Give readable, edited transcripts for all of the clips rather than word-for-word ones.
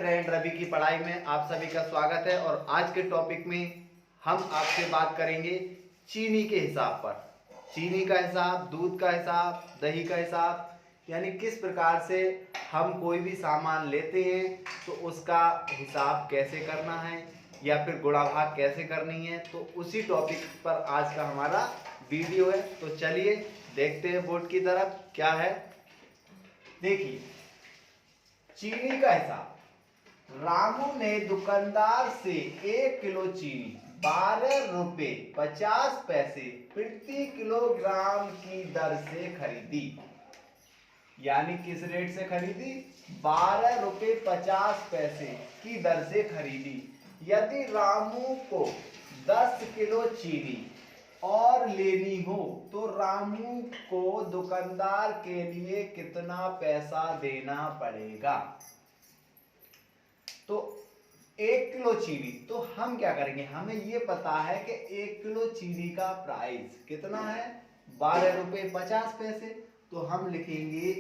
Friend Ravi की पढ़ाई में आप सभी का स्वागत है। और आज के टॉपिक में हम आपसे बात करेंगे चीनी के हिसाब पर। चीनी का हिसाब, दूध का हिसाब, दही का हिसाब, यानी किस प्रकार से हम कोई भी सामान लेते हैं तो उसका हिसाब कैसे करना है या फिर गुणा भाग कैसे करनी है। तो उसी टॉपिक पर आज का हमारा वीडियो है। तो चलिए देखते हैं बोर्ड की तरफ क्या है। देखिए, चीनी का हिसाब। रामू ने दुकानदार से 1 किलो चीनी 12 रुपए 50 पैसे प्रति किलोग्राम की दर से खरीदी। यानी किस रेट से खरीदी? 12 रुपए 50 पैसे की दर से खरीदी। यदि रामू को 10 किलो चीनी और लेनी हो तो रामू को दुकानदार के लिए कितना पैसा देना पड़ेगा? तो 1 किलो चीनी, तो हम क्या करेंगे, हमें ये पता है कि 1 किलो चीनी का प्राइस कितना है? 12 रुपए 50 पैसे। तो हम लिखेंगे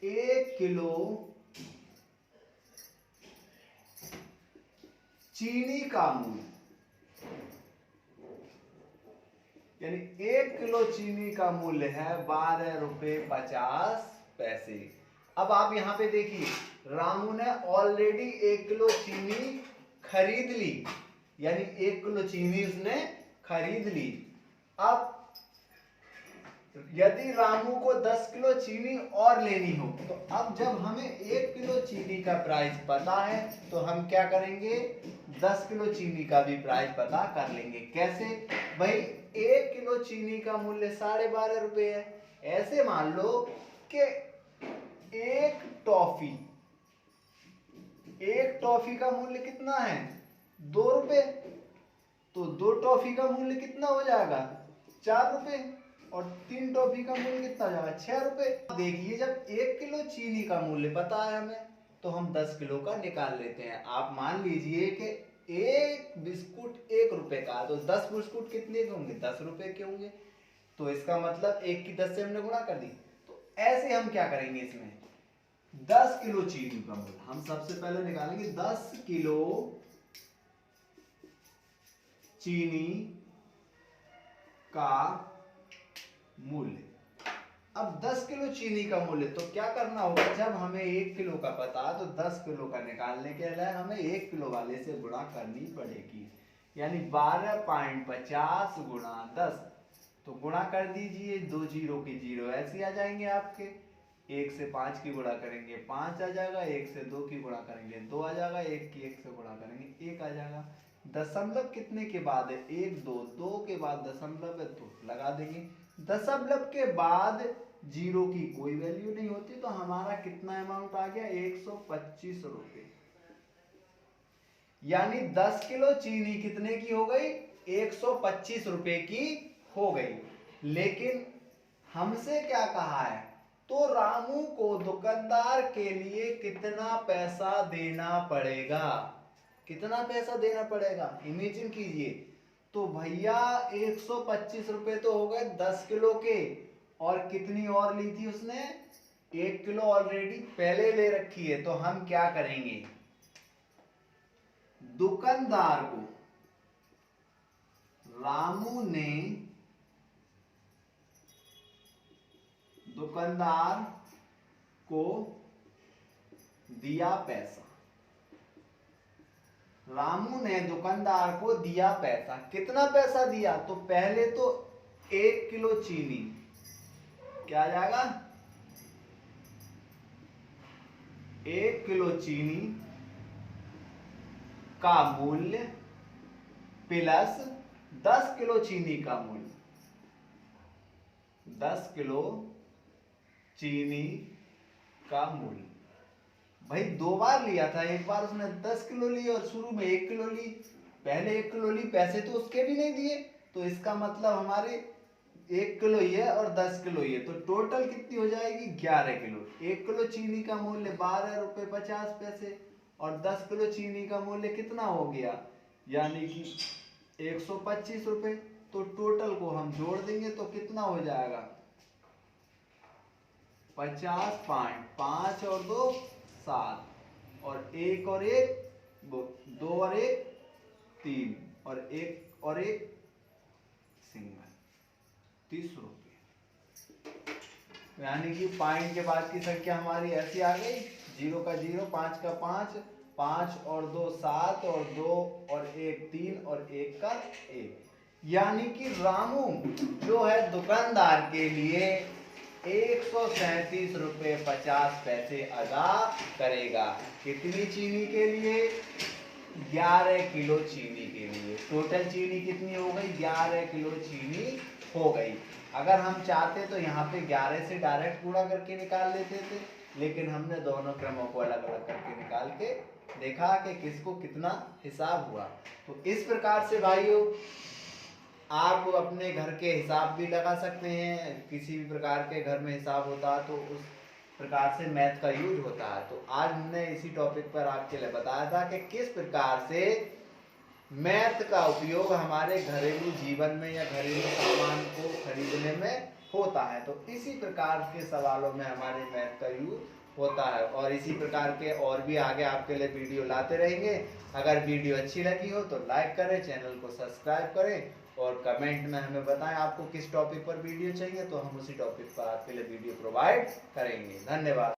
1 किलो चीनी का मूल्य, यानी 1 किलो चीनी का मूल्य है 12 रुपए 50 पैसे। अब आप यहां पे देखिए, रामू ने ऑलरेडी 1 किलो चीनी खरीद ली, यानी 1 किलो चीनी उसने खरीद ली। अब यदि रामू को 10 किलो चीनी और लेनी हो तो अब जब हमें 1 किलो चीनी का प्राइस पता है तो हम क्या करेंगे, 10 किलो चीनी का भी प्राइस पता कर लेंगे। कैसे भाई? 1 किलो चीनी का मूल्य 12.5 रुपए है। ऐसे मान लो कि एक टॉफी का मूल्य कितना है? 2 रुपए। तो 2 टॉफी का मूल्य कितना हो जाएगा? 4 रुपए। और 3 टॉफी का मूल्य कितना हो जाएगा? 6 रुपए। देखिए, जब 1 किलो चीनी का मूल्य पता है हमें तो हम 10 किलो का निकाल लेते हैं। आप मान लीजिए कि एक बिस्कुट 1 रुपए का, तो 10 बिस्कुट कितने के होंगे? 10 रुपए के होंगे। तो इसका मतलब 1 की 10 से हमने गुणा कर दी। तो ऐसे हम क्या करेंगे, इसमें 10 किलो चीनी का मूल्य हम सबसे पहले निकालेंगे। 10 किलो चीनी का मूल्य। अब 10 किलो चीनी का मूल्य, तो क्या करना होगा, जब हमें 1 किलो का पता तो 10 किलो का निकालने के लिए हमें 1 किलो वाले से गुणा करनी पड़ेगी। यानी 12.50 गुणा 10। तो गुणा कर दीजिए, 2 जीरो के जीरो ऐसे आ जाएंगे आपके। 1 से 5 की गुणा करेंगे 5 आ जाएगा, 1 से 2 की गुणा करेंगे 2 आ जाएगा, 1 की 1 से गुणा करेंगे 1 आ जाएगा। दशमलव कितने के बाद है? 1 2, 2 के बाद दशमलव है तो लगा देंगे। दशमलव के बाद जीरो की कोई वैल्यू नहीं होती, तो हमारा कितना अमाउंट आ गया? 125 रुपए। यानी 10 किलो चीनी कितने की हो गई? 125 रुपए की हो गई। लेकिन हमसे क्या कहा है? तो रामू को दुकानदार के लिए कितना पैसा देना पड़ेगा? कितना पैसा देना पड़ेगा? इमेजिन कीजिए। तो भैया 125 रुपए तो हो गए 10 किलो के, और कितनी और ली थी उसने? 1 किलो ऑलरेडी पहले ले रखी है। तो हम क्या करेंगे, दुकानदार को, रामू ने दुकानदार को दिया पैसा। रामू ने दुकानदार को दिया पैसा। कितना पैसा दिया? तो पहले तो 1 किलो चीनी, क्या आ जाएगा? 1 किलो चीनी का मूल्य प्लस 10 किलो चीनी का मूल्य। 10 किलो चीनी का मूल्य। भाई 2 बार लिया था, एक बार उसने 10 किलो ली और शुरू में 1 किलो ली। पहले 1 किलो ली, पैसे तो उसके भी नहीं दिए, तो इसका मतलब हमारे 1 किलो ही है और 10 किलो ही है। तो टोटल कितनी हो जाएगी? 11 किलो। 1 किलो चीनी का मूल्य 12 रुपए 50 पैसे और 10 किलो चीनी का मूल्य कितना हो गया? यानी कि 125 रुपए। तो टोटल को हम जोड़ देंगे तो कितना हो जाएगा? 50 पॉइंट, 5 और 2 7 और 1 और 1 2 और 1 3 और 1 और 1 सिंगल 30 रुपये। यानी कि पॉइंट के बाद की संख्या हमारी ऐसी आ गई, 0 का 0, 5 का 5, 5 और 2 7 और 2 और 1 3 और 1 का 1। यानी कि रामू जो है दुकानदार के लिए 137 रुपये 50 पैसे अदा करेगा। कितनी चीनी के लिए? 11 किलो चीनी के लिए। टोटल चीनी कितनी हो गई? 11 किलो चीनी हो गई। अगर हम चाहते तो यहाँ पे 11 से डायरेक्ट गुणा करके निकाल लेते थे, लेकिन हमने दोनों क्रमों को अलग अलग करके निकाल के देखा कि किसको कितना हिसाब हुआ। तो इस प्रकार से भाइयों आप अपने घर के हिसाब भी लगा सकते हैं। किसी भी प्रकार के घर में हिसाब होता है तो उस प्रकार से मैथ का यूज होता है। तो आज हमने इसी टॉपिक पर आपके लिए बताया था कि किस प्रकार से मैथ का उपयोग हमारे घरेलू जीवन में या घरेलू सामान को खरीदने में होता है। तो इसी प्रकार के सवालों में हमारे मैथ का यूज होता है और इसी प्रकार के और भी आगे आपके लिए वीडियो लाते रहेंगे। अगर वीडियो अच्छी लगी हो तो लाइक करें, चैनल को सब्सक्राइब करें और कमेंट में हमें बताएं आपको किस टॉपिक पर वीडियो चाहिए, तो हम उसी टॉपिक पर आपके लिए वीडियो प्रोवाइड करेंगे। धन्यवाद।